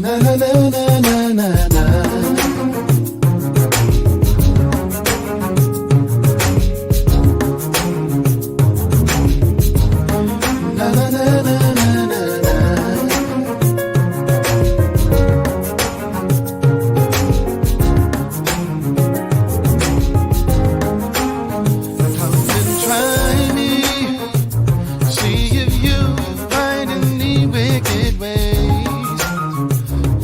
Na na na na na na na. Na na na na na na na. Come and try me, see if you find any wicked ways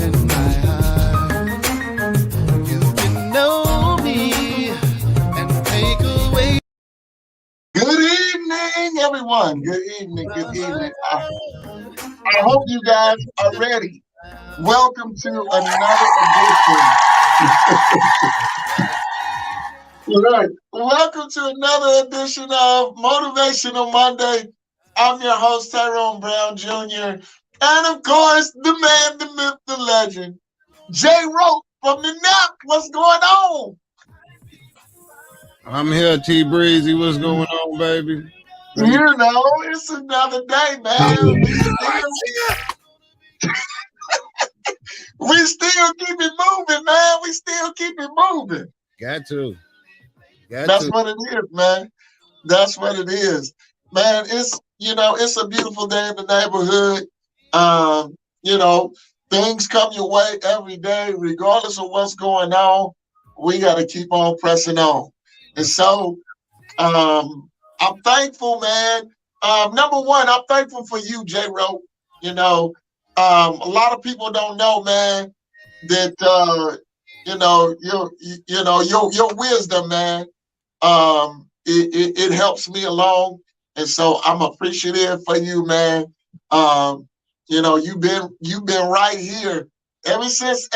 in my heart. You can know me and take away. Good evening, everyone. Good evening. Good evening. I hope you guys are ready. Welcome to another edition. Right. Welcome to another edition of Motivational Monday. I'm your host, Tyrone Brown Jr. And of course, the man, the myth, the legend, Jay Rope from the NAP. What's going on? I'm here, T Breezy. What's going on, baby? You know, it's another day, man. We still keep it moving, man. We still keep it moving. Got to. That's what it is, man. That's what it is. Man, it's a beautiful day in the neighborhood. Things come your way every day, regardless of what's going on. We got to keep on pressing on. And so I'm thankful, man. Number one, I'm thankful for you, J. Rowe. A lot of people don't know, man, that your wisdom, man. It helps me along, and so I'm appreciative for you, man. You've been right here ever since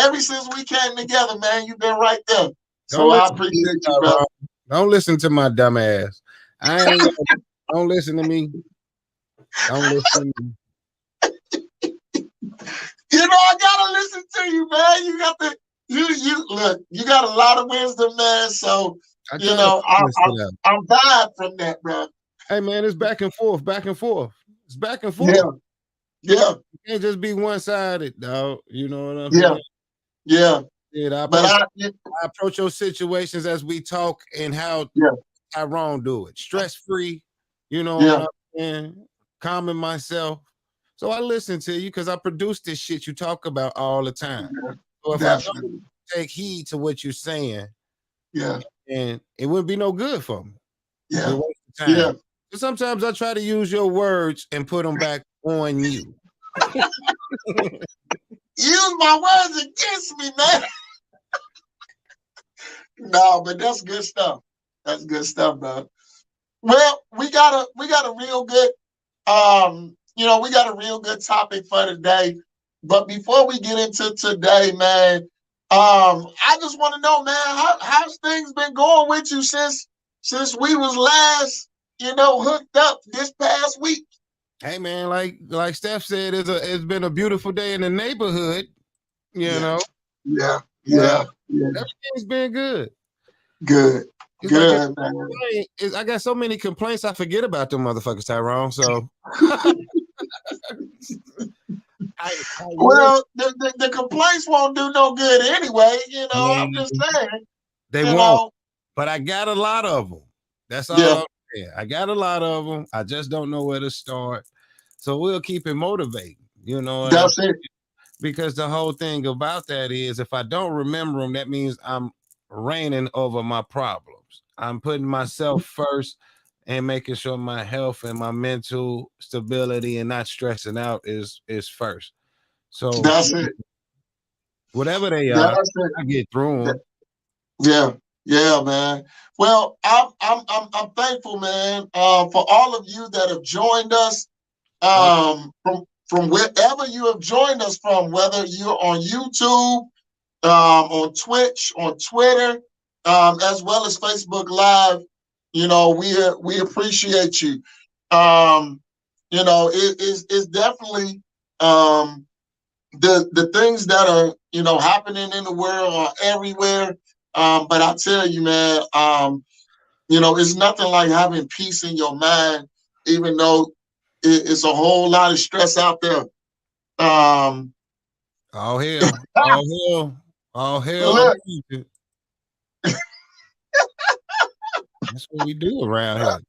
we came together, man. You've been right there. So I appreciate you, bro. Don't listen to my dumb ass. Don't listen to me. Don't listen to me. I gotta listen to you, man. You got you got a lot of wisdom, man. So I'm vibe from that, bro. Hey, man, it's back and forth. It's back and forth. Yeah. You can't just be one-sided, dog. You know what I'm saying? Yeah. I approach your situations as we talk and how Tyrone do it. Stress-free, what I'm saying? Calming myself. So I listen to you because I produce this shit you talk about all the time. So if I don't take heed to what you're saying, and it wouldn't be no good for me. Yeah. So sometimes I try to use your words and put them back on you. Use my words against me, man. No, but that's good stuff. That's good stuff, bro. Well, we got a real good we got a real good topic for today. But before we get into today, man, I just want to know, man, how's things been going with you since we was last, hooked up this past week? Hey, man, like Steph said, it's been a beautiful day in the neighborhood, know. Yeah. Everything's been good. Good, man. I got so many complaints, I forget about them motherfuckers, Tyrone. So, well, the complaints won't do no good anyway. I'm just saying they won't. But I got a lot of them. That's all. I'm saying. I got a lot of them. I just don't know where to start. So we'll keep it motivating. That's it. Because the whole thing about that is, if I don't remember them, that means I'm reigning over my problems. I'm putting myself first and making sure my health and my mental stability and not stressing out is first. So that's it. Whatever they are, I get through them. Yeah, man. Well, I'm thankful, man, for all of you that have joined us from wherever you have joined us from, whether you're on YouTube, on Twitch, on Twitter, as well as Facebook Live. We appreciate you. It's definitely the things that are happening in the world are everywhere. But I tell you, man, it's nothing like having peace in your mind, even though it's a whole lot of stress out there. All hell. All hell. All hell. Look. That's what we do around here.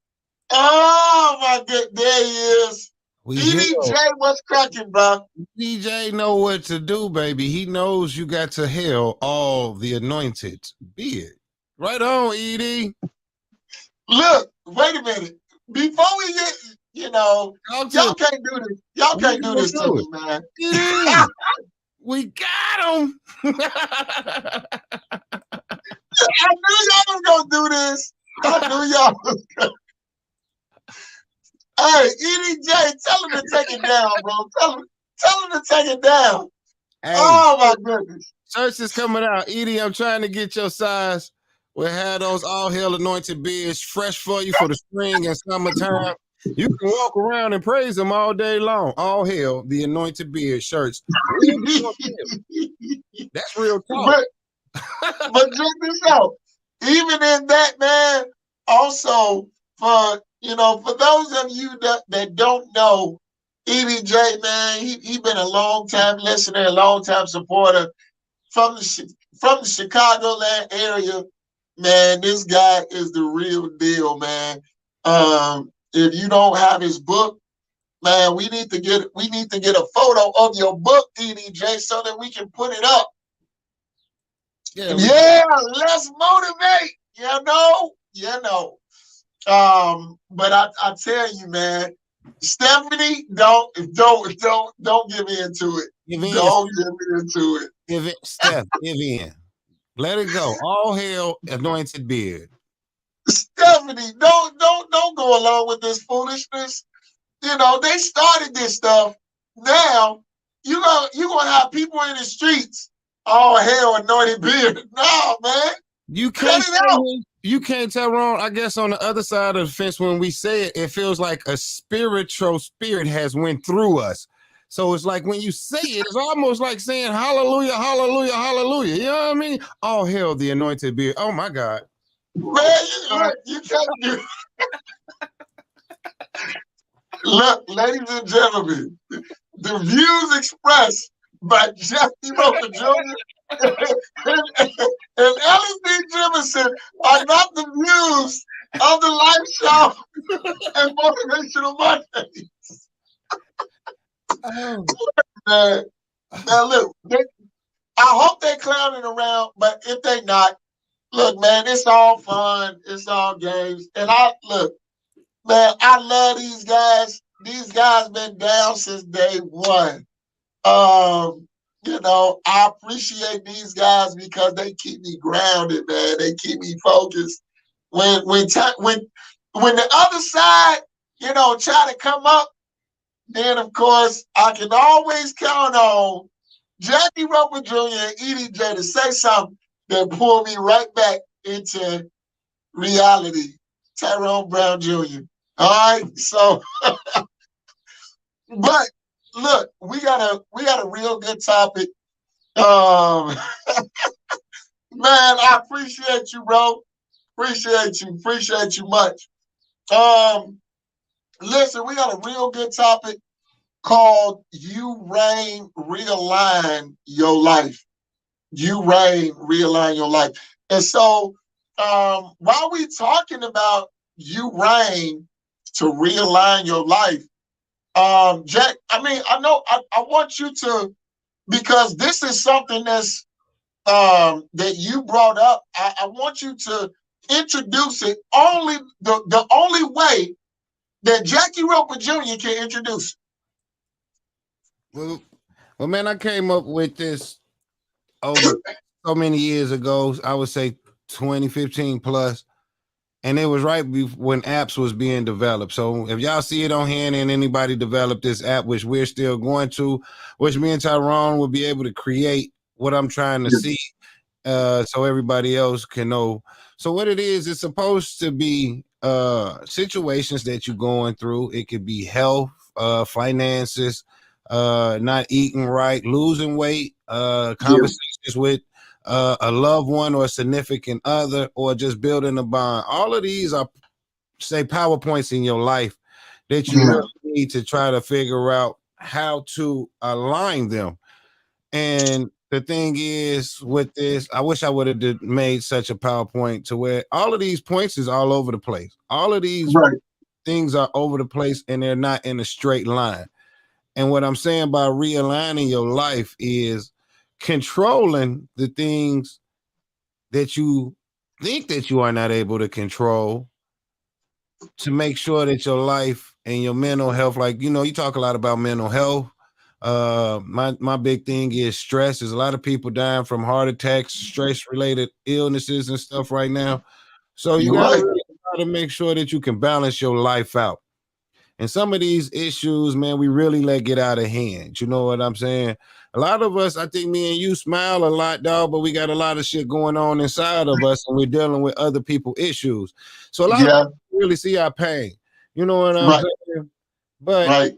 Oh my god, there he is. EDJ, what's cracking, bro? DJ know what to do, baby. He knows you got to hail all the anointed beard. Right on, Edie. Look, wait a minute. Before we get, y'all can't do this. Y'all can't do this to me, man. Edie, we got him. I knew y'all was gonna do this. I knew y'all was gonna. Hey, EDJ, tell him to take it down, bro. Tell him to take it down. Hey, oh my goodness. Church is coming out. Edie, I'm trying to get your size. We'll have those all hell anointed beards fresh for you for the spring and summertime. You can walk around and praise them all day long. All hell, the anointed beard shirts. That's real talk. But check this out. Even in that, man, also for those of you that don't know, EDJ, man, he been a long time listener, a long time supporter from the Chicagoland area. Man, this guy is the real deal, man. If you don't have his book, man, we need to get a photo of your book, EDJ, so that we can put it up. Yeah, let's motivate. But I tell you, man, Stephanie, don't give into it. Don't give into it. Give it, Steph. Give in. Let it go. All hail anointed beard. Stephanie, don't go along with this foolishness. They started this stuff. Now you're gonna have people in the streets. All hail anointed beard. No, man. You can't Tyrone. I guess on the other side of the fence, when we say it, it feels like a spiritual spirit has went through us. So it's like when you say it, it's almost like saying hallelujah, hallelujah, hallelujah. You know what I mean? All hail the anointed beard. Oh my God. Man, you can't do Look, ladies and gentlemen, the views expressed by Jesse Roper Jr. and Ellis D. Jemison are not the views of the live show and Motivational Mondays. Man, now look, I hope they're clowning around, but if they not, look, man, it's all fun, it's all games, and man, I love these guys. These guys been down since day one. I appreciate these guys because they keep me grounded, man. They keep me focused. When the other side, try to come up, then of course I can always count on Jackie Roper Jr. and EDJ to say something that pull me right back into reality. Tyrone Brown Jr. All right, so but look, we got a real good topic. Man, I appreciate you, bro. Appreciate you much. Listen, we got a real good topic called You Reign, Realign Your Life. You reign, realign your life. And so while we talking about you reign to realign your life, Jack, I know I want you to, because this is something that's that you brought up. I want you to introduce it the only way that Jackie Roper Jr. can introduce it. Well, man, I came up with this over so many years ago. I would say 2015 plus. And it was right when apps was being developed. So if y'all see it on hand and anybody developed this app, which we're still going to, which me and Tyrone will be able to create what I'm trying to see, so everybody else can know. So what it is, it's supposed to be situations that you're going through. It could be health, finances, not eating right, losing weight, conversations with a loved one or a significant other, or just building a bond. All of these are, say, PowerPoints in your life that you really need to try to figure out how to align them. And the thing is with this, I wish I would have made such a PowerPoint to where all of these points is all over the place. All of these things are over the place and they're not in a straight line. And what I'm saying by realigning your life is controlling the things that you think that you are not able to control to make sure that your life and your mental health, like, you talk a lot about mental health. My big thing is stress. There's a lot of people dying from heart attacks, stress related illnesses and stuff right now. So you got to really try to make sure that you can balance your life out. And some of these issues, man, we really let get out of hand. You know what I'm saying? A lot of us, I think me and you smile a lot, dog, but we got a lot of shit going on inside of us and we're dealing with other people's issues. So a lot of people really see our pain. You know what I'm saying? But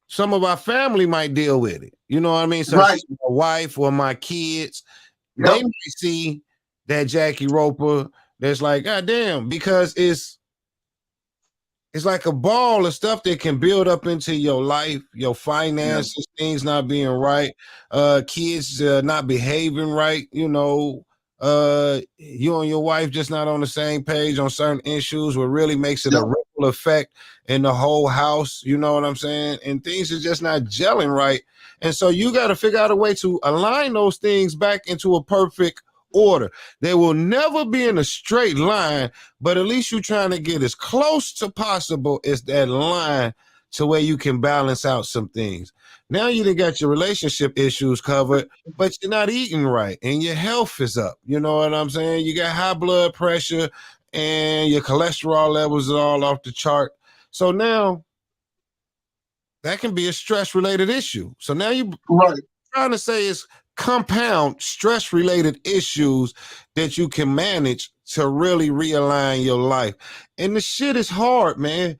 some of our family might deal with it. You know what I mean? So my wife or my kids, they might see that Jackie Roper that's like, God damn, because it's like a ball of stuff that can build up into your life, your finances, things not being right, kids not behaving right, you and your wife just not on the same page on certain issues, what really makes it a ripple effect in the whole house, you know what I'm saying? And things are just not gelling right. And so you got to figure out a way to align those things back into a perfect order. They will never be in a straight line, but at least you're trying to get as close to possible as that line to where you can balance out some things. Now you done got your relationship issues covered, but you're not eating right and your health is up. You know what I'm saying? You got high blood pressure and your cholesterol levels are all off the chart. So now that can be a stress related issue. So now you trying to say is compound stress related issues that you can manage to really realign your life. And the shit is hard, man.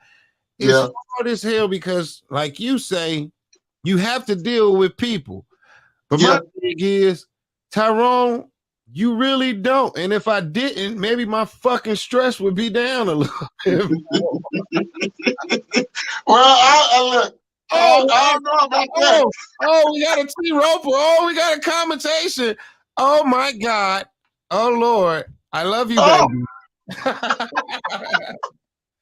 It's hard as hell because, like you say, you have to deal with people. But my thing is, Tyrone, you really don't. And if I didn't, maybe my fucking stress would be down a little bit. Well, I look. I don't know about that. We got a T Roper. We got a commentation. Oh my God. Oh Lord. I love you, baby.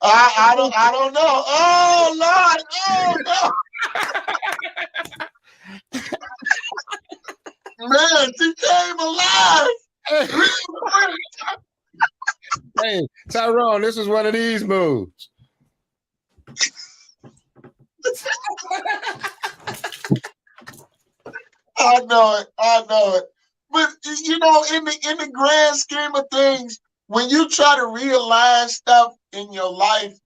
I don't know. Oh Lord. Oh no. Man, she came alive. Hey, Tyrone, this is one of these moves. I know it. But in the grand scheme of things, when you try to realign stuff in your life,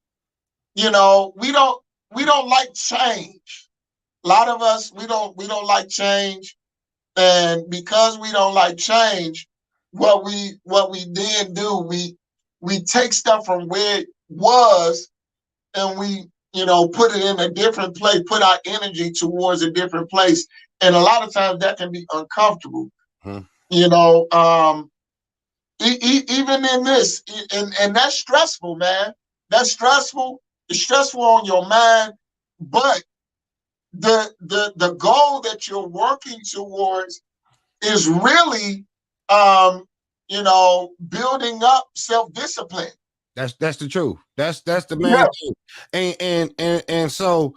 we don't like change. A lot of us we don't like change, and because we don't like change, what we then do, we take stuff from where it was and we put it in a different place, put our energy towards a different place. And a lot of times that can be uncomfortable, even in this, and that's stressful, man. That's stressful. It's stressful on your mind, but the goal that you're working towards is really, building up self-discipline. That's the truth. That's the main thing. And so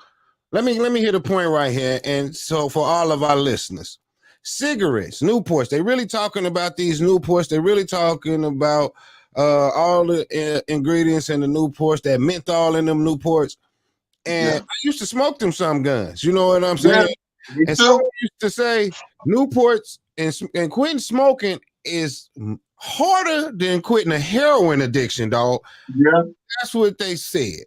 let me hit a point right here. And so for all of our listeners, cigarettes, Newports, they really talking about these Newports. They're really talking about all the ingredients in the Newports, that menthol in them Newports. And I used to smoke them some guns. You know what I'm saying? And so I used to say Newports and quitting smoking is harder than quitting a heroin addiction, dog. Yeah. That's what they said.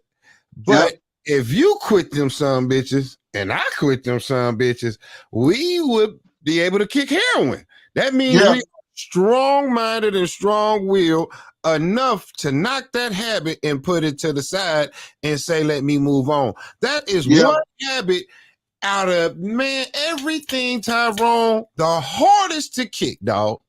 But if you quit them some bitches and I quit them some bitches, we would be able to kick heroin. That means we are strong-minded and strong-willed enough to knock that habit and put it to the side and say, let me move on. That is one habit out of, man, everything, Tyrone, the hardest to kick, dog,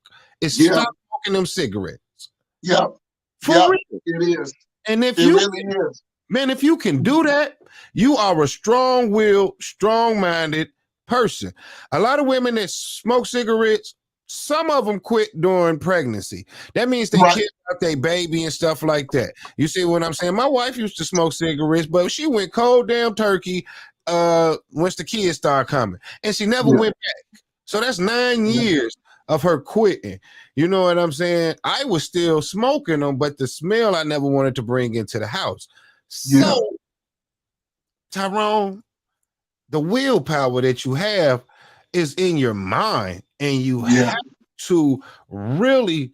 is stop smoking them cigarettes. For real. It is. And if it really is. Man, if you can do that, you are a strong-willed, strong-minded person. A lot of women that smoke cigarettes, some of them quit during pregnancy. That means they care about their baby and stuff like that. You see what I'm saying? My wife used to smoke cigarettes, but she went cold damn turkey once the kids started coming, and she never went back. So that's 9 years of her quitting. You know what I'm saying? I was still smoking them, but the smell I never wanted to bring into the house. So, Tyrone, the willpower that you have is in your mind, and you have to really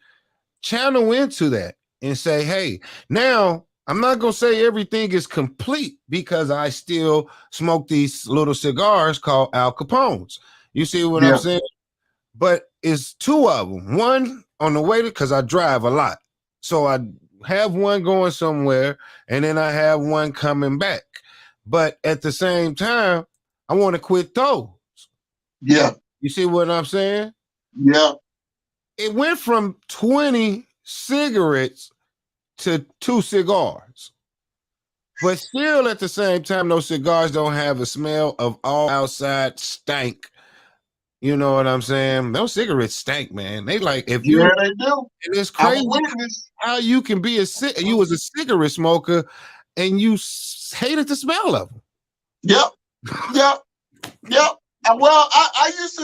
channel into that and say, hey, now I'm not going to say everything is complete because I still smoke these little cigars called Al Capones. You see what I'm saying? But it's two of them. One on the way because I drive a lot. So I have one going somewhere and then I have one coming back. But at the same time, I want to quit those. Yeah. You see what I'm saying? Yeah. It went from 20 cigarettes to 2 cigars. But still at the same time, those cigars don't have a smell of all outside stank. You know what I'm saying? Those cigarettes stank, man. They like if you they do. And it's crazy how you can be you was a cigarette smoker and you hated the smell of them. Yep. Well, I used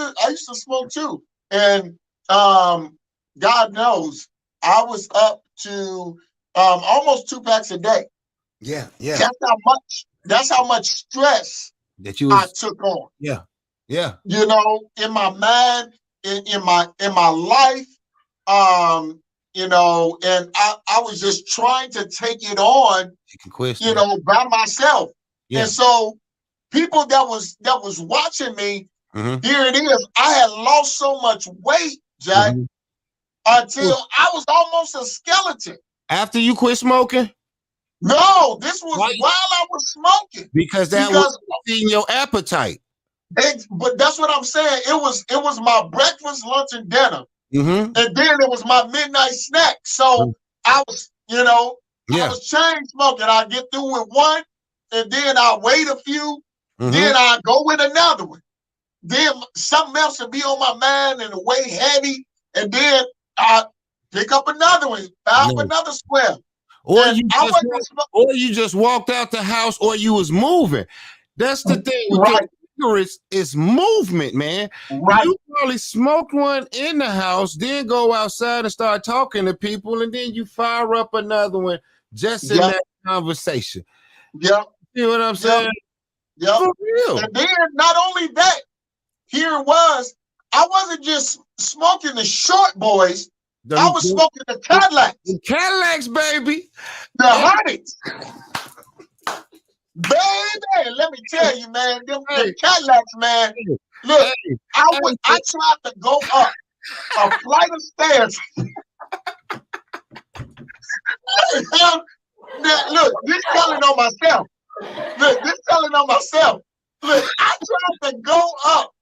to smoke too, and God knows I was up to almost 2 packs a day. Yeah. That's how much stress that I took on. Yeah. You know, in my mind, in my life, you know, and I was just trying to take it on, you know, by myself. Yeah. And so people that was watching me, here it is. I had lost so much weight, Jack, until I was almost a skeleton. After you quit smoking? No, this was while I was smoking. Because was eating your appetite. But that's what I'm saying. It was my breakfast, lunch, and dinner. And then it was my midnight snack. So I was, you know, I was chain smoking. I get through with one, and then I wait a few, then I go with another one. Then something else will be on my mind and weigh heavy, and then I pick up another one, buy up another square. Or you just walked out the house, or you was moving. That's the thing with cigarettes is movement, man. You probably smoked one in the house, then go outside and start talking to people, and then you fire up another one just in that conversation. Yeah. You know what I'm saying? Yeah. For real. And then not only that, here it was, I wasn't just smoking the short boys, I was smoking the Cadillacs. The Cadillacs, baby. The Hornets. Baby, let me tell you, man, them Cadillacs, man. Look, I tried to go up a flight of stairs. Look, this telling on myself. Look, I tried to go up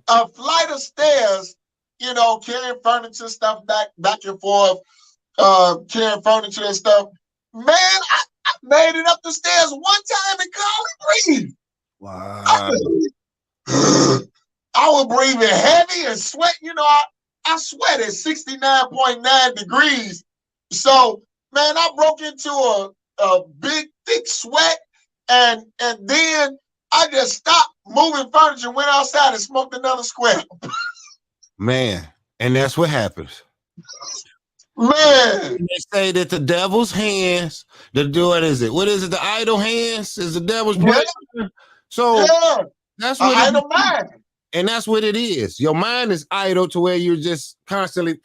a flight of stairs, you know, carrying furniture stuff back and forth, carrying furniture and stuff. Man, I made it up the stairs one time and couldn't breathe. Wow. I was breathing heavy and sweat. You know, I sweat at 69.9 degrees. So, man, I broke into a big, thick sweat. And then I just stopped moving furniture, went outside and smoked another square. Man, and that's what happens. Man, they say that the devil's hands, what is it? The idle hands is the devil's place. So that's what idle mind. And that's what it is. Your mind is idle to where you're just constantly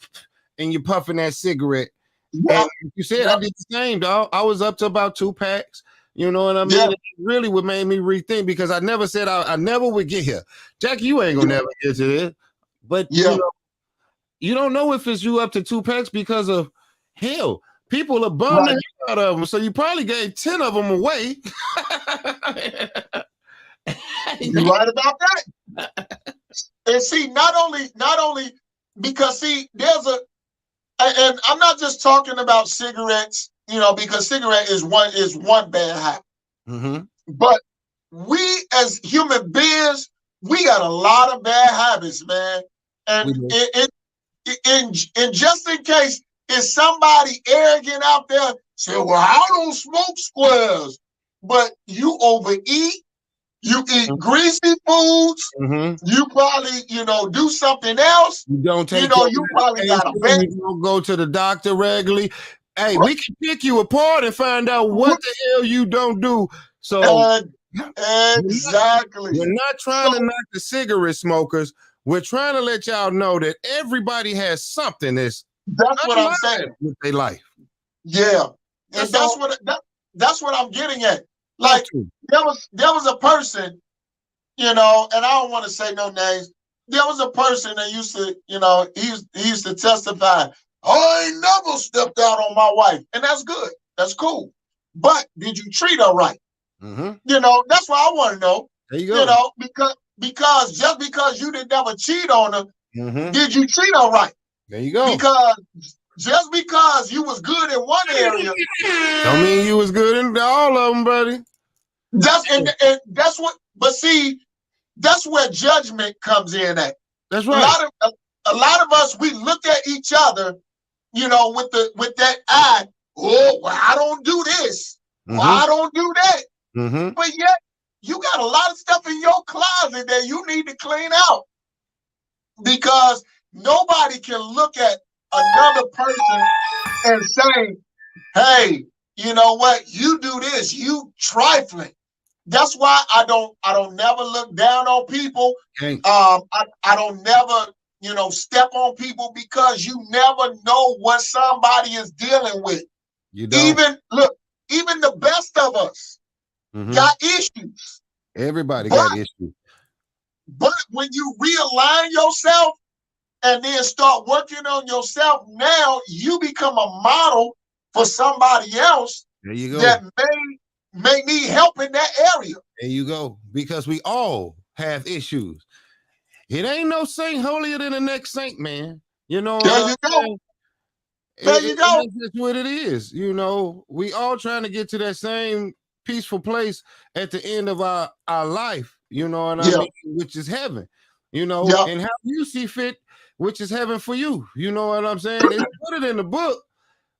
and you're puffing that cigarette. And you said I did the same, dog. I was up to about 2 packs. You know what I mean? It really what made me rethink because I never said I never would get here. Jackie, you ain't gonna never get to this. But you know, you don't know if it's you up to 2 packs because of hell. People are bumming the hell out of them. So you probably gave 10 of them away. You're right about that. And see, not only because see, and I'm not just talking about cigarettes, you know, because cigarette is one bad habit. But we as human beings, we got a lot of bad habits, man. And in just in case if somebody arrogant out there say, well, I don't smoke squares, but you overeat, you eat greasy foods, you probably, do something else. You don't take you probably got a bad. You don't go to the doctor regularly. Hey, we can pick you apart and find out what the hell you don't do. So exactly. We're not trying to knock the cigarette smokers. We're trying to let y'all know that everybody has something that's what I'm saying with their life. Yeah. And that's what I'm getting at. Like there was a person, and I don't want to say no names. There was a person that used to, he used to testify, I ain't never stepped out on my wife. And that's good. That's cool. But did you treat her right? That's what I want to know. There you go. Because just because you didn't never cheat on her, did you treat her right? There you go. Because just because you was good in one area, don't mean you was good in all of them, buddy. That's what. But see, that's where judgment comes in at. That's right. A lot of us, we look at each other, with that eye. Oh, well, I don't do this. Well, I don't do that. But yet, you got a lot of stuff in your closet that you need to clean out, because nobody can look at another person and say, hey, you know what, you do this, you trifling. That's why I don't never look down on people. I don't never, step on people, because you never know what somebody is dealing with. You don't. Even the best of us got issues. Everybody got issues. But when you realign yourself and then start working on yourself, now you become a model for somebody else. There you go. That may need help in that area. There you go. Because we all have issues. It ain't no saint holier than the next saint, man. There you go. There you go. That's what it is. We all trying to get to that same peaceful place at the end of our life, I mean, which is heaven, and how you see fit, which is heaven for you. You know what I'm saying? They put it in the book,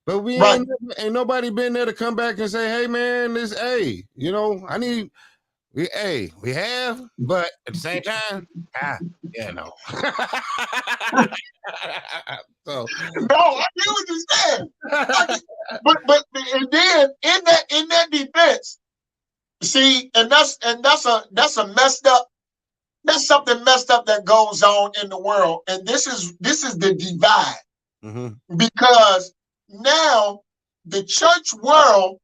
but we ain't nobody been there to come back and say, hey man, we have, but at the same time, So no, I get what you're saying. But and then in that defense, see, and that's a messed up. That's something messed up that goes on in the world, and this is the divide, because now the church world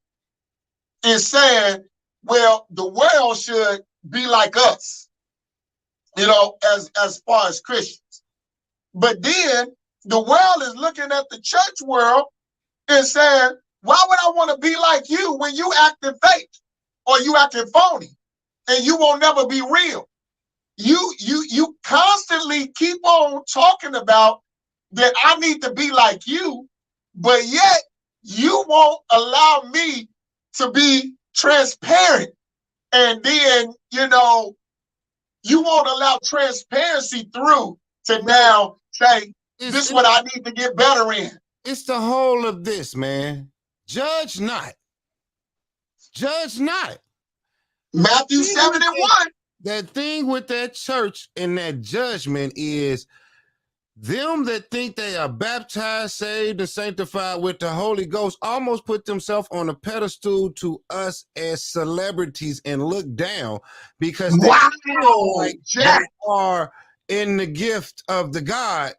is saying, well, the world should be like us, as far as Christians. But then the world is looking at the church world and saying, why would I want to be like you when you acting fake or you acting phony and you won't never be real? You constantly keep on talking about that I need to be like you, but yet you won't allow me to be transparent. And then, you won't allow transparency through to now say, this is what I need to get better in. It's the whole of this, man. Judge not. Judge not. Matthew 7:1. That thing with that church and that judgment is them that think they are baptized, saved, and sanctified with the Holy Ghost almost put themselves on a pedestal to us as celebrities and look down because they feel like they are in the gift of the God,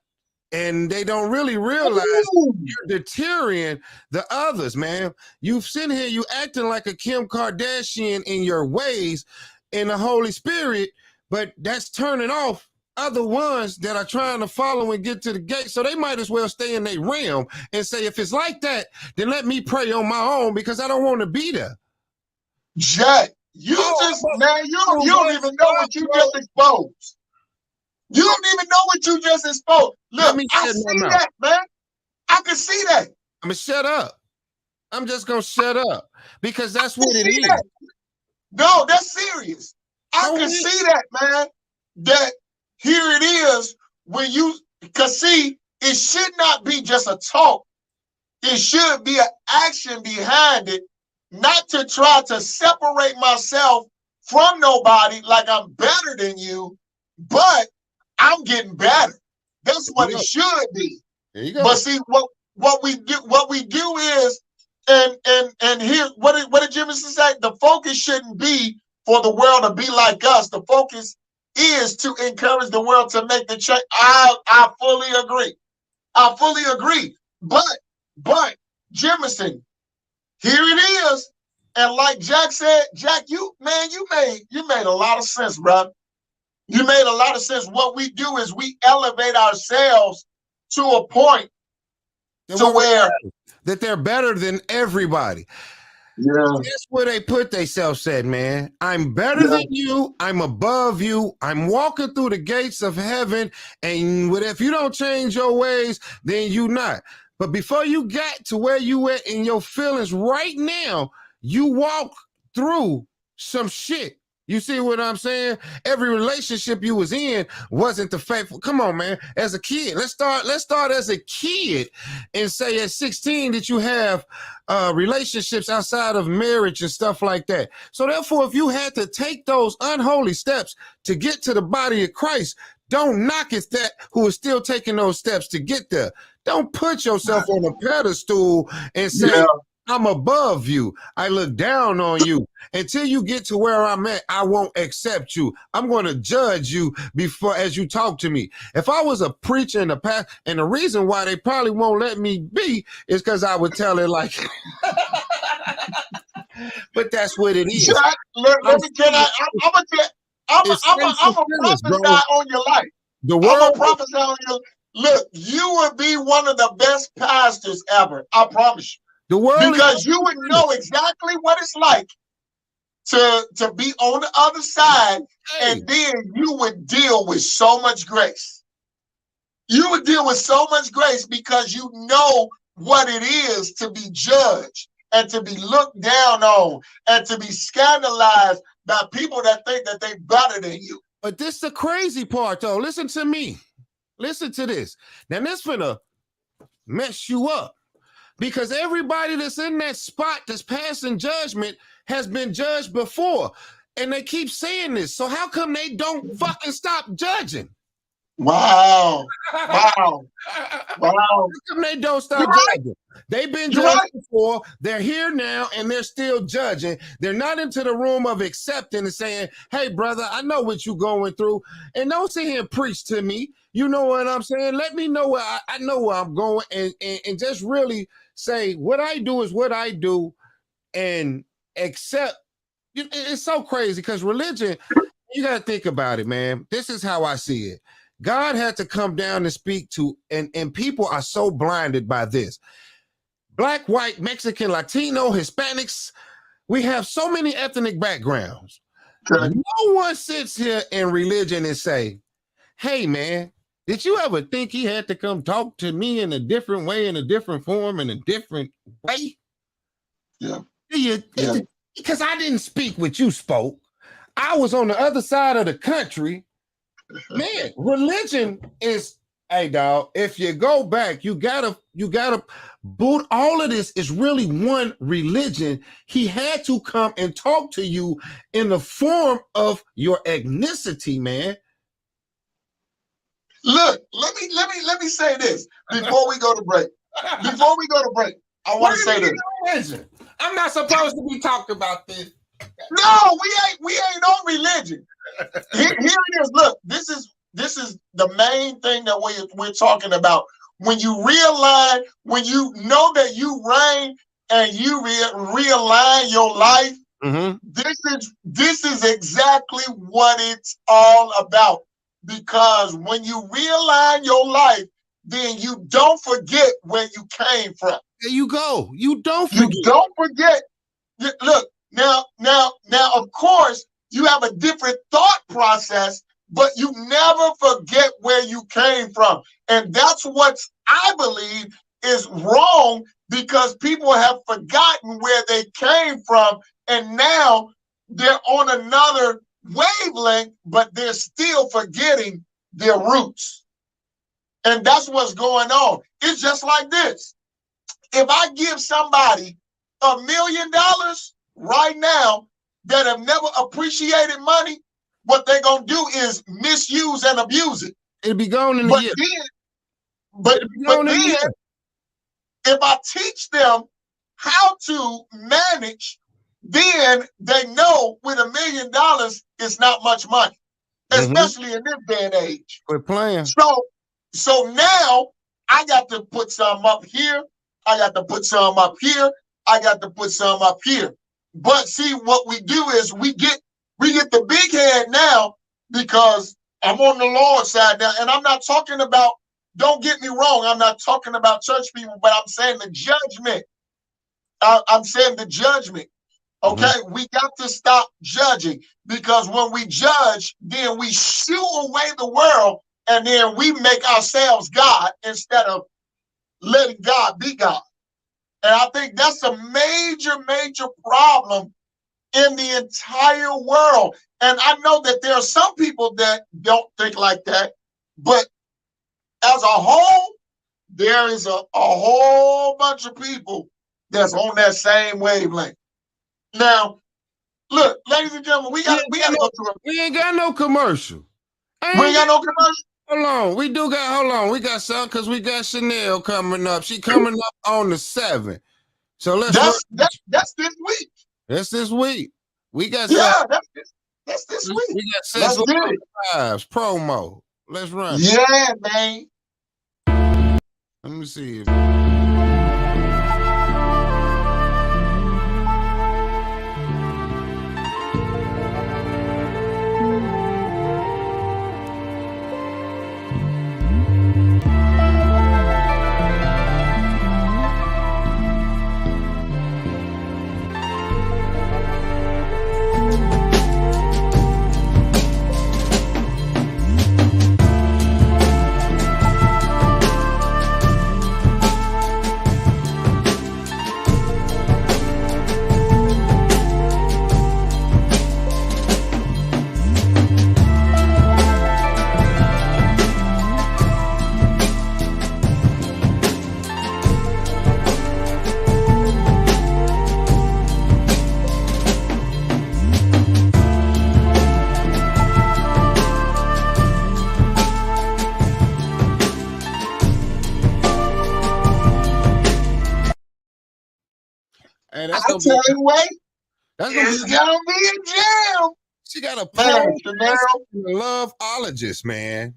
and they don't really realize you're deterring the others, man. You've sitting here, you acting like a Kim Kardashian in your ways in the Holy Spirit, but that's turning off other ones that are trying to follow and get to the gate. So they might as well stay in their realm and say, if it's like that, then let me pray on my own because I don't want to be there. Jack, you don't even know what you just exposed. You don't even know what you just exposed. Look, I see that, man. I can see that. I'm going to shut up. I'm just going to shut up because that's what it is. No, that's serious. I can see that, man. that here it is when you, because see, it should not be just a talk. It should be an action behind it, not to try to separate myself from nobody like I'm better than you, but I'm getting better. That's what it should be. There you go. But see, what we do is, and here, what did Jefferson say? The focus shouldn't be for the world to be like us. The focus is to encourage the world to make the change. I fully agree. I fully agree. But Jefferson, here it is. And like Jack said, Jack, you made a lot of sense, bro. You made a lot of sense. What we do is we elevate ourselves to a point to where that they're better than everybody. Yeah. That's where they put themselves at, man. I'm better than you. I'm above you. I'm walking through the gates of heaven. And if you don't change your ways, then you not. But before you got to where you at in your feelings right now, you walk through some shit. You see what I'm saying? Every relationship you was in wasn't the faithful. Come on, man. As a kid, let's start as a kid and say at 16 that you have relationships outside of marriage and stuff like that. So therefore, if you had to take those unholy steps to get to the body of Christ, don't knock it that who is still taking those steps to get there. Don't put yourself on a pedestal and say, I'm above you. I look down on you. Until you get to where I'm at, I won't accept you. I'm going to judge you before as you talk to me. If I was a preacher in the past, and the reason why they probably won't let me be is because I would tell it like, but that's what it is. Jack, I'm gonna prophesy on your life. I'm gonna prophesy on your. Look, you would be one of the best pastors ever. I promise you. The world, because you would know exactly what it's like to be on the other side, and then you would deal with so much grace. You would deal with so much grace because you know what it is to be judged and to be looked down on and to be scandalized by people that think that they're better than you. But this is the crazy part, though. Listen to me. Listen to this. Now, this finna mess you up. Because everybody that's in that spot that's passing judgment has been judged before. And they keep saying this. So how come they don't fucking stop judging? Wow. Wow. Wow. How come they don't stop judging? They've been judged before. They're here now and they're still judging. They're not into the room of accepting and saying, hey, brother, I know what you're going through. And don't sit here and preach to me. You know what I'm saying? Let me know where I know where I'm going and just really say what I do is what I do and accept. It's so crazy because religion, you got to think about it, man. This is how I see it. God had to come down and speak to, and people are so blinded by this. Black, white, Mexican, Latino, Hispanics, we have so many ethnic backgrounds. Okay. No one sits here in religion and say, hey, man, did you ever think he had to come talk to me in a different way, in a different form, in a different way? Yeah. Because I didn't speak what you spoke. I was on the other side of the country. Man, religion is, hey, dog, if you go back, you gotta boot. All of this is really one religion. He had to come and talk to you in the form of your ethnicity, man. Look, let me say this before we go to break. Before we go to break, I want to say this. Religion? I'm not supposed to be talking about this. No, we ain't on religion. Here it is. Look, this is the main thing that we're talking about. When you realign, when you know that you reign and you realign your life, this is exactly what it's all about. Because when you realign your life, then you don't forget where you came from. There you go. You don't forget. You don't forget. Look, now, of course, you have a different thought process, but you never forget where you came from. And that's what I believe is wrong, because people have forgotten where they came from, and now they're on another wavelength, but they're still forgetting their roots. And that's what's going on. It's just like this. If I give somebody $1 million right now that have never appreciated money, what they're going to do is misuse and abuse it. It'll be gone in a year. But then, if I teach them how to manage, then they know with $1 million, it's not much money, especially in this day and age. We're playing. So now I got to put some up here. I got to put some up here. I got to put some up here. But see, what we do is we get the big head now because I'm on the Lord's side now. And I'm not talking about, don't get me wrong, I'm not talking about church people, but I'm saying the judgment. I'm saying the judgment. Okay, we got to stop judging, because when we judge, then we shoo away the world, and then we make ourselves God instead of letting God be God. And I think that's a major, major problem in the entire world. And I know that there are some people that don't think like that, but as a whole, there is a whole bunch of people that's on that same wavelength. Now, look, ladies and gentlemen, we gotta go through it. We ain't got no commercial. We ain't got no commercial. Hold on. We got something because we got Chanel coming up. She coming up on the 7th. So that's this week. That's this week. We got that's this week. We got Sex Lives promo. Let's run. Yeah, man. Let me see. I'll tell you what, it's gonna be a jam. She got a loveologist, man.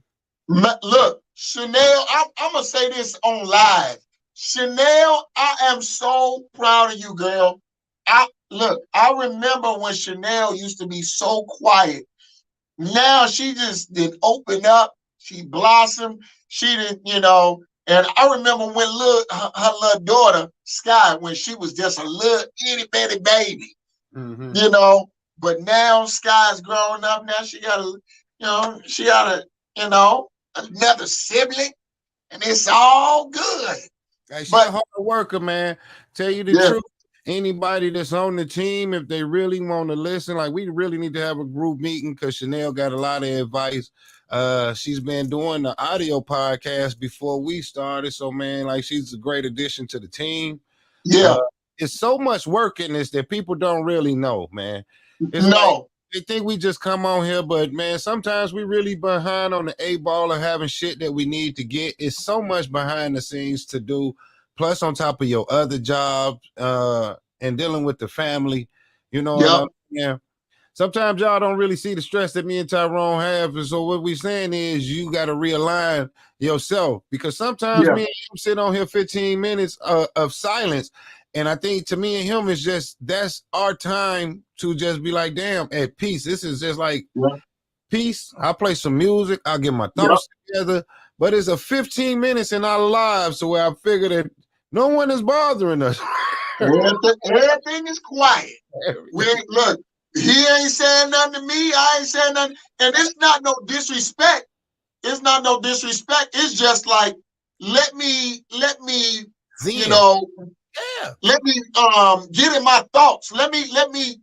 Look, Chanel, I'm gonna say this on live. Chanel, I am so proud of you, girl. I remember when Chanel used to be so quiet. Now she just did open up. She blossomed. She didn't, And I remember when her little daughter, Sky, when she was just a little itty bitty baby, But now Sky's growing up. Now she got another sibling, and it's all good. Hey, she's a hard worker, man. Tell you the truth. Anybody that's on the team, if they really want to listen, like we really need to have a group meeting because Chanel got a lot of advice. She's been doing the audio podcast before we started. So, man, like she's a great addition to the team. Yeah. It's so much work in this that people don't really know, man. Like, they think we just come on here, but man, sometimes we really behind on the 8-ball of having shit that we need to get. It's so much behind the scenes to do. Plus on top of your other job, and dealing with the family, Sometimes y'all don't really see the stress that me and Tyrone have. And so what we're saying is you got to realign yourself, because sometimes me and him sit on here 15 minutes of silence. And I think to me and him is that's our time to just be like, damn, at peace. This is just like peace. I'll play some music. I'll get my thoughts together. But it's a 15 minutes in our lives to where I figure that no one is bothering us. Everything is quiet. Look, he ain't saying nothing to me. I ain't saying nothing. And it's not no disrespect. It's not no disrespect. It's just like, let me, let me get in my thoughts. Let me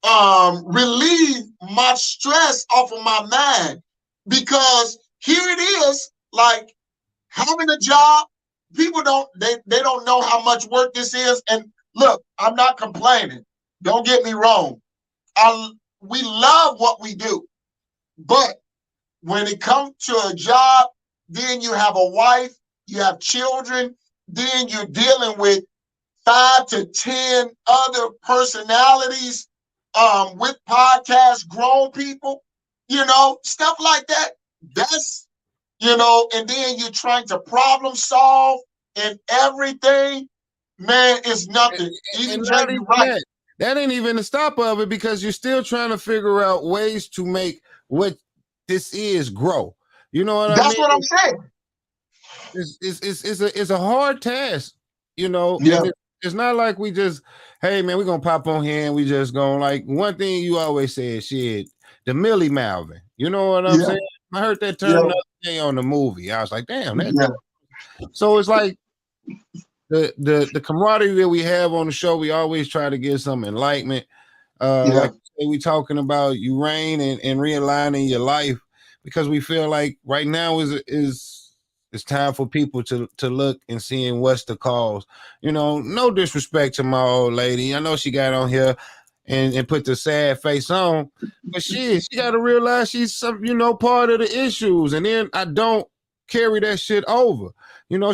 relieve my stress off of my mind, because here it is, like having a job. People they don't know how much work this is. And look, I'm not complaining. Don't get me wrong. We love what we do, but when it comes to a job, then you have a wife, you have children, then you're dealing with 5 to 10 other personalities with podcasts, grown people, stuff like that. That's, and then you're trying to problem solve and everything. Man, it's nothing. Even Jay, you're right. That ain't even the stop of it, because you're still trying to figure out ways to make what this is grow. You know what I mean? That's what I'm saying. It's a hard task, Yeah. And it's not like we just, hey man, we're gonna pop on here and we just gonna, like, one thing you always said, shit, the Millie Malvin. You know what I'm saying? I heard that term the other day on the movie. I was like, damn, that. So it's like the camaraderie that we have on the show, we always try to get some enlightenment. Like we talking about you reign and realigning your life, because we feel like right now is it's time for people to look and seeing what's the cause. No disrespect to my old lady. I know she got on here and put the sad face on, but she got to realize she's some, part of the issues. And then I don't carry that shit over.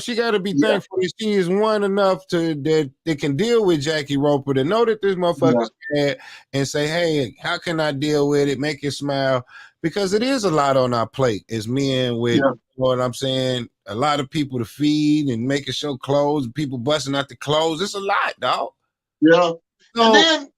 She got to be thankful that she is one enough that they can deal with Jackie Roper, to know that this motherfucker's bad, and say, hey, how can I deal with it? Make it smile, because it is a lot on our plate as men with, you know what I'm saying, a lot of people to feed and making sure clothes, people busting out the clothes. It's a lot, dog. Yeah. So, and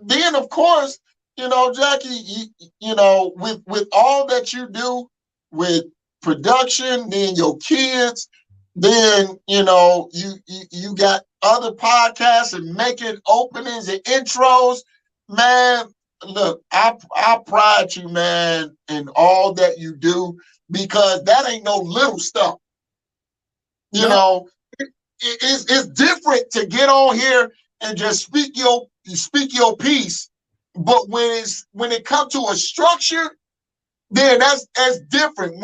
then of course, Jackie, with all that you do with production, then your kids, then you got other podcasts and making openings and intros. Man, look, I pride you, man, in all that you do, because that ain't no little stuff. It's different to get on here and just speak your piece, but when it comes to a structure, then that's different.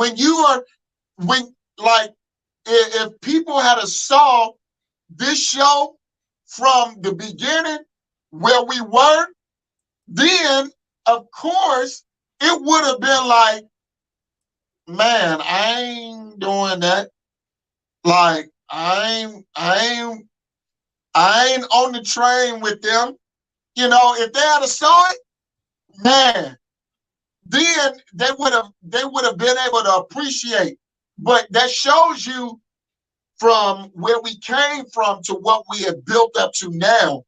If people had saw this show from the beginning where we were, then of course it would have been like, man, I ain't doing that. Like I ain't on the train with them. If they had saw it, man, then they would have been able to appreciate. But that shows you from where we came from to what we have built up to now.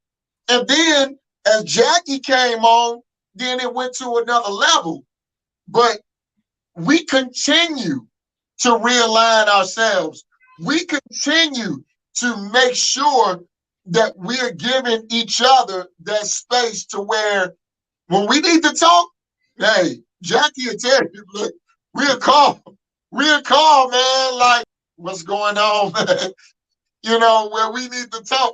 And then as Jackie came on, then it went to another level. But we continue to realign ourselves. We continue to make sure that we're giving each other that space to where when we need to talk, hey, Jackie will tell you, look, real calm, man, like, what's going on, man? Where we need to talk.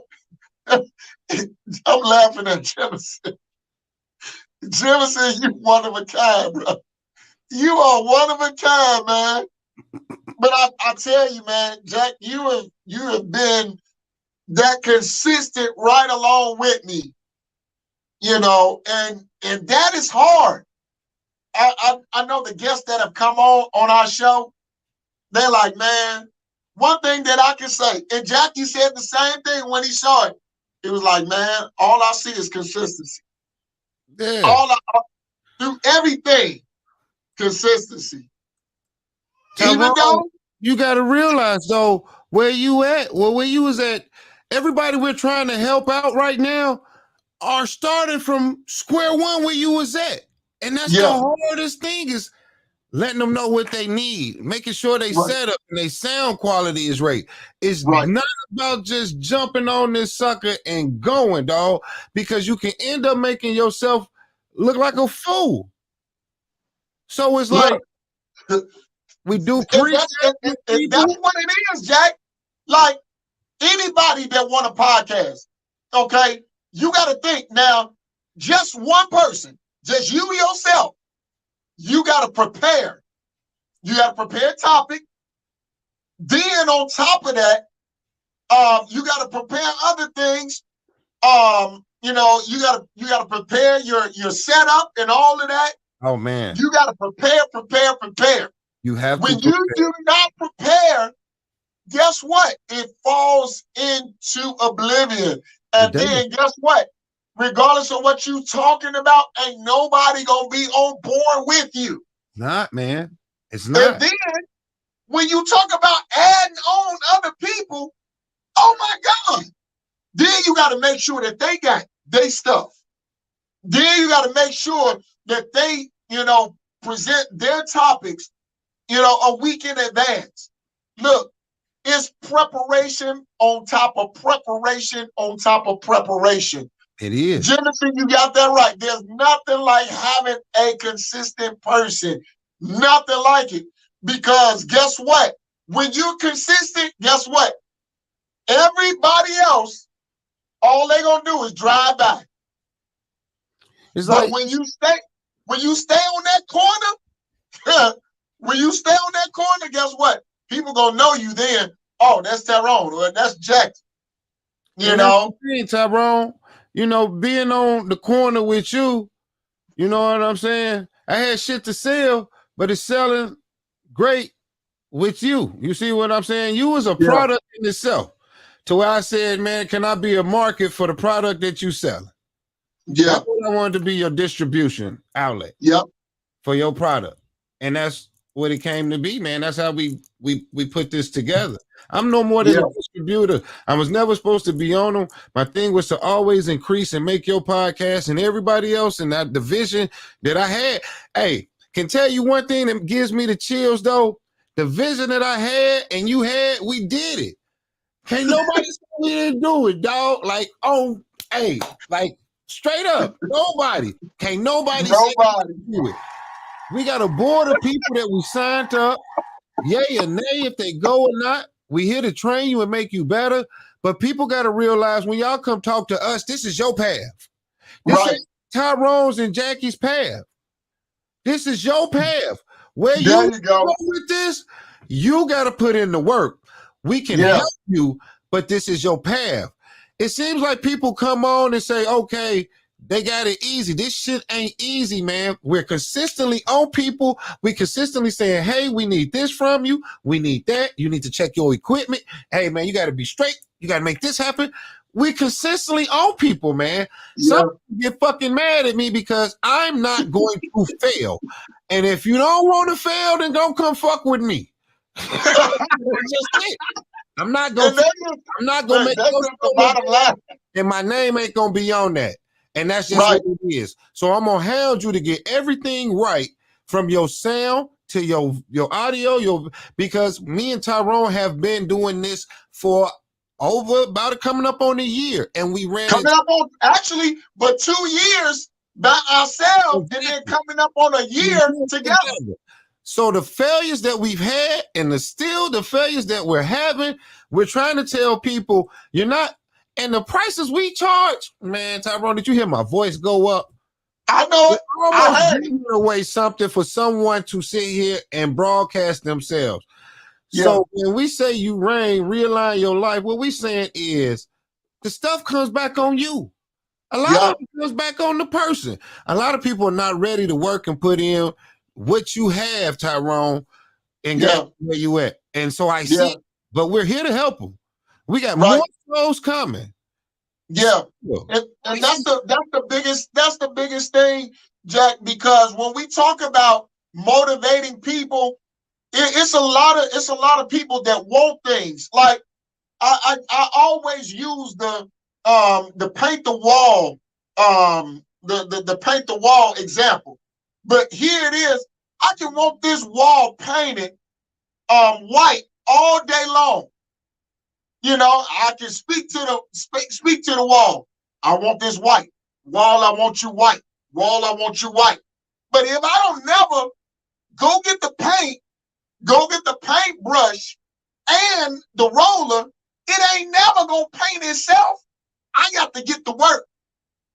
I'm laughing at Jemison. Jemison, you one of a kind, bro. You are one of a kind, man. But I tell you, man, Jack, you have been that consistent right along with me, and that is hard. I know the guests that have come on our show, they're like, man, one thing that I can say, and Jackie said the same thing when he saw it. He was like, man, all I see is consistency. Yeah. Do everything, consistency. Tyrone, even though you got to realize though where you at. Well, where you was at, everybody we're trying to help out right now are starting from square one where you was at, and that's the hardest thing, is letting them know what they need, making sure they set up and they sound quality is right. It's not about just jumping on this sucker and going, dog, because you can end up making yourself look like a fool. So it's like we do preach. That's what it is, Jack. Like anybody that want a podcast, okay, you got to think now. just one person, just you yourself, you got to prepare. You got to prepare a topic. Then on top of that, you got to prepare other things. You got to prepare your setup and all of that. Oh man, you got to prepare. You have when to. When you do not prepare, guess what? It falls into oblivion. And then guess what? Regardless of what you talking about, ain't nobody gonna be on board with you. Not, man. It's not. And then when you talk about adding on other people, oh my God. Then you got to make sure that they got their stuff. Then you got to make sure that they, present their topics, a week in advance. Look, it's preparation on top of preparation on top of preparation. It is. Jefferson, you got that right. There's nothing like having a consistent person. Nothing like it. Because guess what? When you're consistent, guess what? Everybody else, all they're gonna do is drive by. It's but like when you stay on that corner, guess what? People gonna know you then. Oh, that's Tyrone or that's Jack. Tyrone, being on the corner with you, you know what I'm saying? I had shit to sell, but it's selling great with you. You see what I'm saying? You was a product in itself. To where I said, man, can I be a market for the product that you selling? Yeah. That's what I wanted to be, your distribution outlet. Yep. For your product. And that's what it came to be, man. That's how we put this together. I'm no more than a distributor. I was never supposed to be on them. My thing was to always increase and make your podcast and everybody else in that division that I had. Hey, can tell you one thing that gives me the chills though. The vision that I had and you had, we did it. Can't nobody say we didn't do it, dog. Like, hey, like straight up, nobody. Can't nobody say we didn't do it. We got a board of people that we signed up, yay or nay, if they go or not. We here to train you and make you better. But people got to realize when y'all come talk to us, this is your path. This is Tyrone's and Jackie's path. This is your path. Where you go with this, you got to put in the work. We can help you, but this is your path. It seems like people come on and say, okay, they got it easy. This shit ain't easy, man. We're consistently on people. We consistently saying, hey, we need this from you. We need that. You need to check your equipment. Hey, man, you got to be straight. You got to make this happen. We consistently on people, man. Some people get fucking mad at me because I'm not going to fail. And if you don't want to fail, then don't come fuck with me. That's just it. I'm not gonna make the bottom line. And my name ain't gonna be on that. And that's just what it is. So I'm gonna hound you to get everything right from your sound to your audio, because me and Tyrone have been doing this for coming up on a year. And we ran coming up on but 2 years by ourselves and then coming up on a year together. So the failures that we've had and the failures that we're having, we're trying to tell people you're not, and the prices we charge, man, Tyrone, did you hear my voice go up? I know it. Almost giving away something for someone to sit here and broadcast themselves. Yeah. So when we say you realign your life, what we saying is the stuff comes back on you. A lot of it comes back on the person. A lot of people are not ready to work and put in what you have, Tyrone, and get where you at. And so I see, but we're here to help them. We got more shows coming. Yeah. And that's the biggest thing, Jack, because when we talk about motivating people, it's a lot of people that want things. Like I always use the paint the wall, the paint the wall example. But here it is. I can want this wall painted white all day long. I can speak to the wall. I want this white. Wall, I want you white. Wall, I want you white. But if I don't never go get the paintbrush and the roller, it ain't never gonna paint itself. I got to get to work.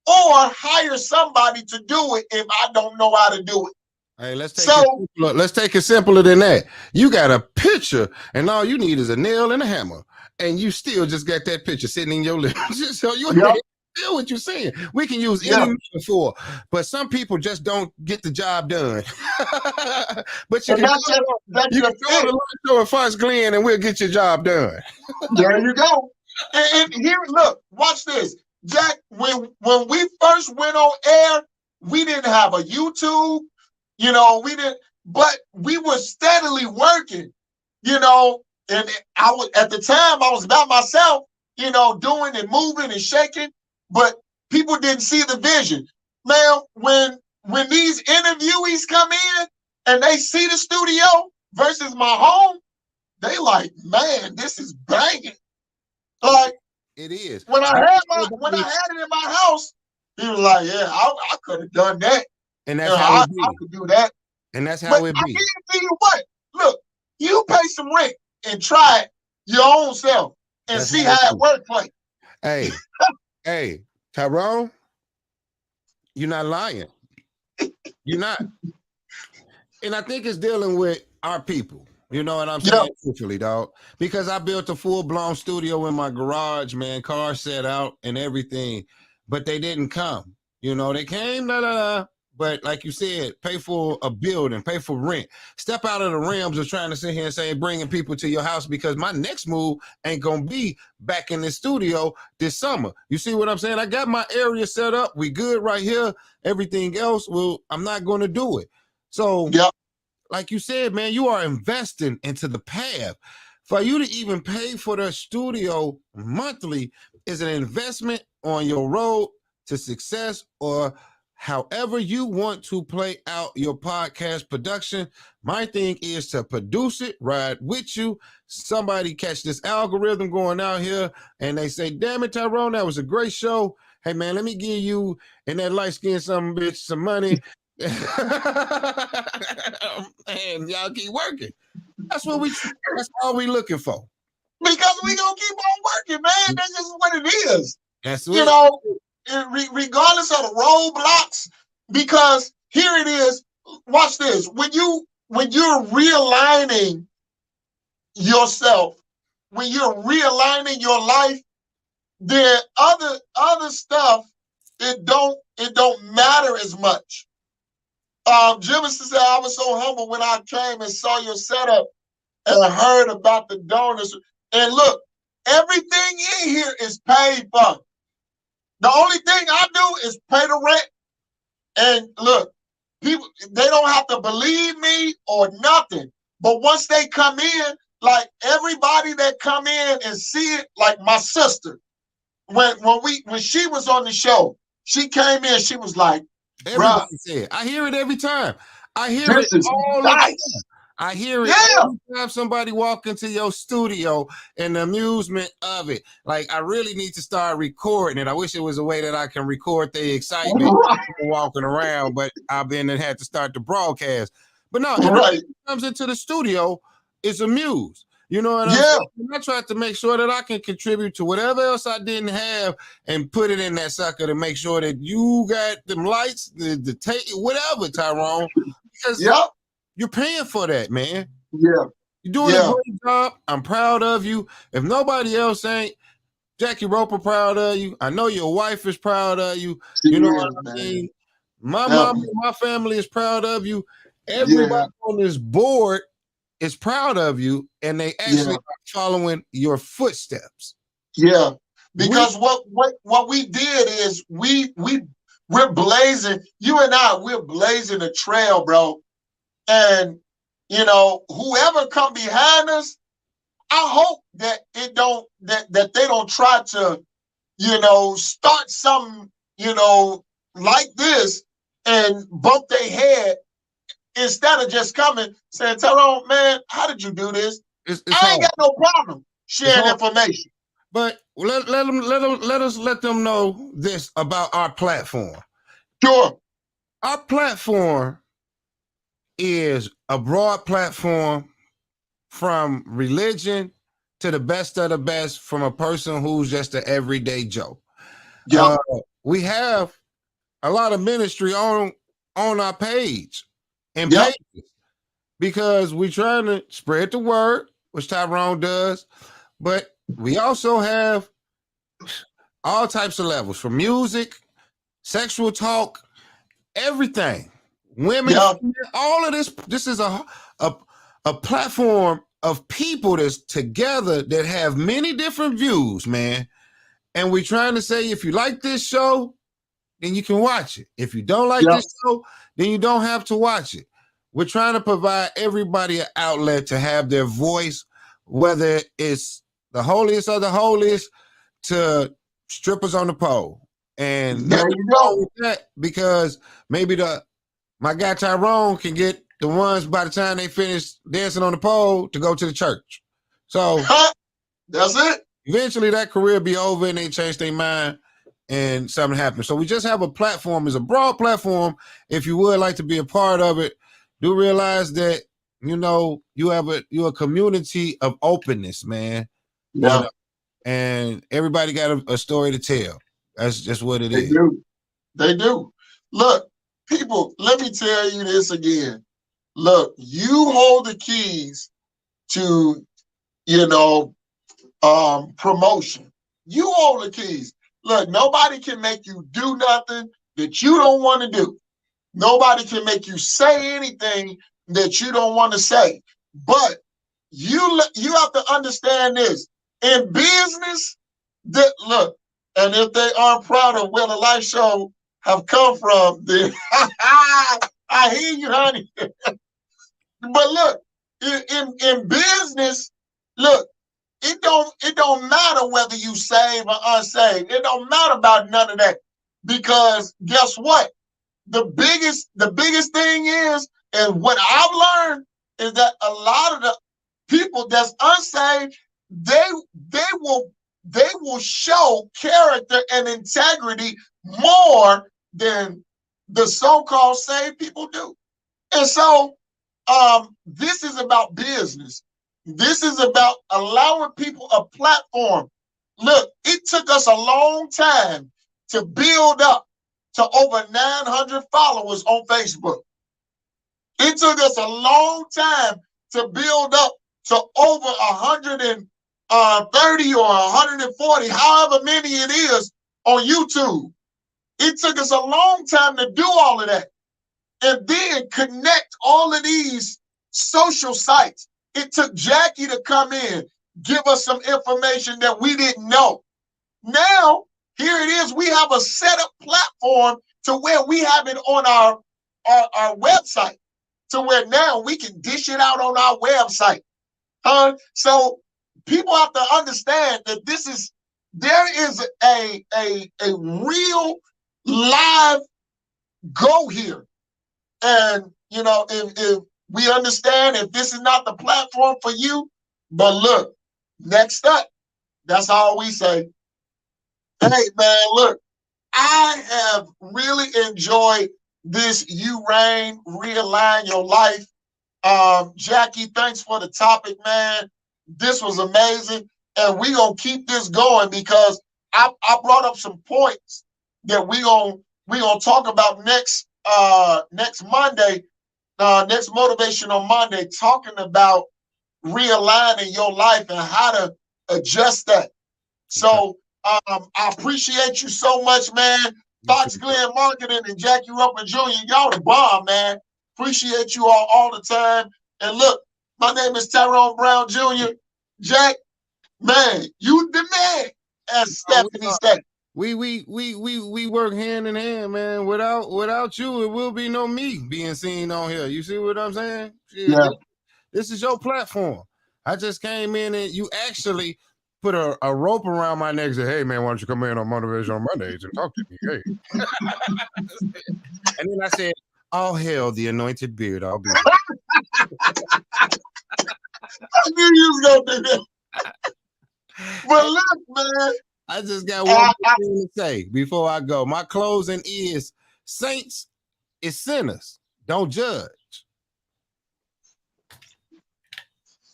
or hire somebody to do it if I don't know how to do it. Hey, let's take it simpler than that. You got a picture, and all you need is a nail and a hammer, and you still just got that picture sitting in your living room. So you feel what you're saying. We can use any metaphor, but some people just don't get the job done. But you can go to the show at Fox Glen, and we'll get your job done. There you go. And here, look, watch this, Jack. When we first went on air, we didn't have a YouTube. We didn't, but we were steadily working. And I was at the time I was by myself. Doing and moving and shaking. But people didn't see the vision. Man, when these interviewees come in and they see the studio versus my home, they like, man, this is banging. Like it is. When I had it in my house, he was like, yeah, I could have done that. And that's how I could do that. And that's how it be. I guarantee you what? Look, you pay some rent and try it your own self and see how it works for you. Hey, Tyrone, you're not lying. You're not. And I think it's dealing with our people. You know what I'm saying? Truthfully, dog. Because I built a full-blown studio in my garage, man, car set out and everything. But they didn't come. They came, but like you said, pay for a building, pay for rent. Step out of the realms of trying to sit here and say bringing people to your house, because my next move ain't gonna be back in the studio this summer. You see what I'm saying? I got my area set up. We good right here. Everything else, I'm not gonna do it. So, like you said, man, you are investing into the path. For you to even pay for the studio monthly is an investment on your road to success, or however you want to play out your podcast production. My thing is to produce it, ride with you. Somebody catch this algorithm going out here and they say, damn it, Tyrone, that was a great show. Hey, man, let me give you and that light-skinned some bitch some money. And y'all keep working. That's all we looking for. Because we gonna keep on working, man. That's just what it is. That's it. Regardless of the roadblocks, because here it is. Watch this. When you're realigning yourself, when you're realigning your life, there other stuff, it don't matter as much. Jemison said, I was so humble when I came and saw your setup and heard about the donors. And look, everything in here is paid for. The only thing I do is pay the rent. And look, people, they don't have to believe me or nothing. But once they come in, like everybody that come in and see it, like my sister, when she was on the show, she came in, she was like, everybody said, I hear it every time. I hear it all the time. I hear it every time somebody walk into your studio and the amusement of it. Like, I really need to start recording it. I wish it was a way that I can record the excitement walking around, but I've been and had to start the broadcast. But no, everybody comes into the studio is amused. You know what I'm saying? I tried to make sure that I can contribute to whatever else I didn't have and put it in that sucker to make sure that you got them lights, the tape, whatever, Tyrone. Because you're paying for that, man. Yeah. You're doing a great job. I'm proud of you. If nobody else ain't, Jackie Roper proud of you. I know your wife is proud of you. You know what I mean? My mom, my family is proud of you. Everybody on this board is proud of you, and they actually are following your footsteps. Yeah, because what we did is we're blazing. You and I, we're blazing a trail, bro. And whoever come behind us, I hope that that they don't try to, start something, like this and bump their head. Instead of just coming saying, Tyrone, man, how did you do this? I ain't got no problem sharing information. But let us let them know this about our platform. Sure. Our platform is a broad platform from religion to the best of the best from a person who's just an everyday Joe. Yeah. we have a lot of ministry on our page and Yep. pages because we're trying to spread the word, which Tyrone does, but we also have all types of levels from music, sexual talk, everything. Women, Yep. all of this. This is a platform of people that's together that have many different views, man. And we're trying to say, if you like this show, then you can watch it. If you don't like this show, then you don't have to watch it. We're trying to provide everybody an outlet to have their voice, whether it's the holiest of the holiest to strippers on the pole. And there you go. with that, because maybe my guy Tyrone can get the ones by the time they finish dancing on the pole to go to the church. So that's it. Eventually that career be over and they change their mind and something happens. So we just have a platform, it's a broad platform. If you would like to be a part of it, do realize that, you know, you're a community of openness, man. Yeah. You know, and everybody got a story to tell. That's just what it is. They do. Look, people, let me tell you this again. Look, you hold the keys to, you know, promotion. You hold the keys. Look, nobody can make you do nothing that you don't want to do. Nobody can make you say anything that you don't want to say. But you have to understand this. In business, that look, and if they aren't proud of where the Life Show have come from, then I hear you, honey. But look, in business, look, it don't matter whether you save or unsaved. It don't matter about none of that. Because guess what? The biggest thing is, and what I've learned is that a lot of the people that's unsaved, they will show character and integrity more than the so-called saved people do. And so this is about business. This is about allowing people a platform. Look, it took us a long time to build up to over 900 followers on Facebook. It took us a long time to build up to over 130 or 140, however many it is, on YouTube. It took us a long time to do all of that. And then connect all of these social sites. It took Jackie to come in, give us some information that we didn't know. Now, here it is. We have a set up platform to where we have it on our website, to where now we can dish it out on our website. So people have to understand that there is a real live go here. And, you know, if we understand if this is not the platform for you, but look, next up, that's all we say. Hey, man, look, I have really enjoyed this You Reign, Realign Your Life. Jackie, thanks for the topic, man. This was amazing. And we're going to keep this going because I brought up some points that we're gonna talk about next Monday, next Motivational Monday, talking about realigning your life and how to adjust that. So I appreciate you so much, man. Fox Glen Marketing and Jackie Roper Jr., y'all the bomb, man. Appreciate you all the time. And look, my name is Tyrone Brown Jr. Jack, man, you the man, as Stephanie said. We work hand in hand, man. Without you, it will be no me being seen on here. You see what I'm saying? Yeah. This is your platform. I just came in and you actually put a rope around my neck and said, hey, man, why don't you come in on Motivational Mondays and talk to me? Hey. And then I said, all hail the anointed beard. I'll be I knew you was going to do that. But look, man. I just got one thing to say before I go. My closing is, saints is sinners. Don't judge.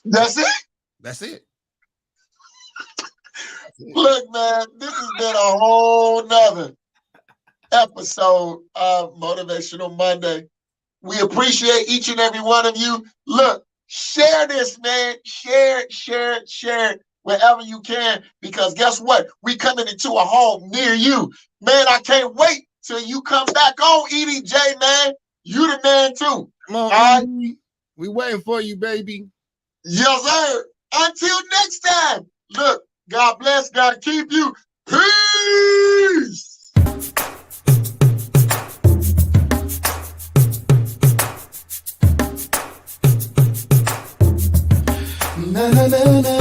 That's it? That's it. Look, man, this has been a whole nother episode of Motivational Monday. We appreciate each and every one of you. Look, share this, man. Share it wherever you can, because guess what? We coming into a home near you. Man, I can't wait till you come back on, EDJ, man. You the man, too. Come on, all right? We waiting for you, baby. Yes, sir. Until next time. Look, God bless, God keep you. Peace. Na na na na.